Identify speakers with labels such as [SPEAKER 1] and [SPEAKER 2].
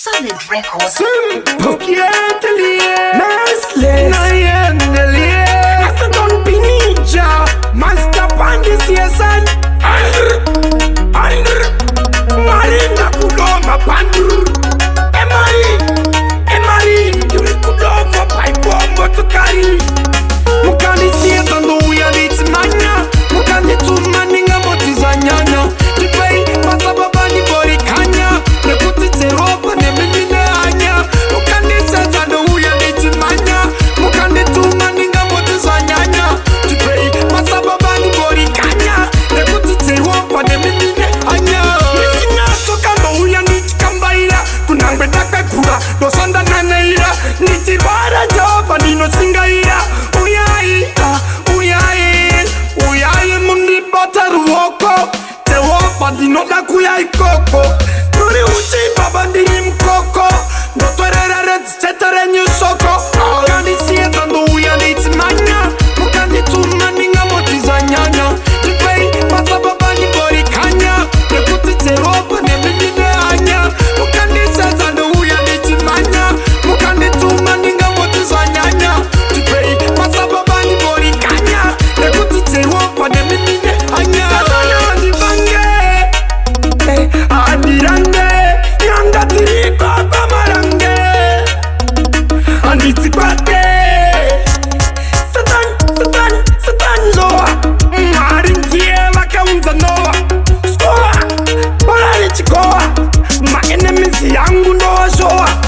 [SPEAKER 1] Solid Records.
[SPEAKER 2] Simple Nestle Nayendelie Asa Don Pinija Master Pandi CSN Andr Marinda Kudoma Pandur Emari Nduri Kudova Pai Bombo Tukari Mukandi CSN Nduya Litimanya Mukandi Tumaninga Motizanyanya Jipei Masababani Borikanya Nekuti Teropa Nemimine Anya Mukandi CSN Nduya Litimanya Mukandi Tumaninga Motizanyanya Jipei Masababani Borikanya Nekuti Teropa Nemimine Anya Nisina Tokamba Uya Nichikambaira Kunangbe Daka Kura Dosanda Naneira Nitibara Jova Nino Singaira Uyaye Mundi Bataru Woko Te Wofa Dinoda Kuya Ikoko Nuri Uchi Baba Dini Mkoko Notwerera Red Setere Nyusoko Mukandi Sieta Ndo Uya Litimanya Mukandi Tumaninga Motizanyanya Jipei Masa Baba Ni Borikanya Nekuti Teropa Nemimine Anya Mukandi Sieta Ndo Uya Litimanya Mukandi Tumaninga Motizanyanya Jipei Masa Baba Ni Borikanya Nekuti Teropa Nemimine Anya Satana Andibange Andirande Yanga Tiriko Bamarange Anditipate Satan Noa Maringie Wakaunza Noa Skoa Parali Chikoa My enemies yangu Noa Shoa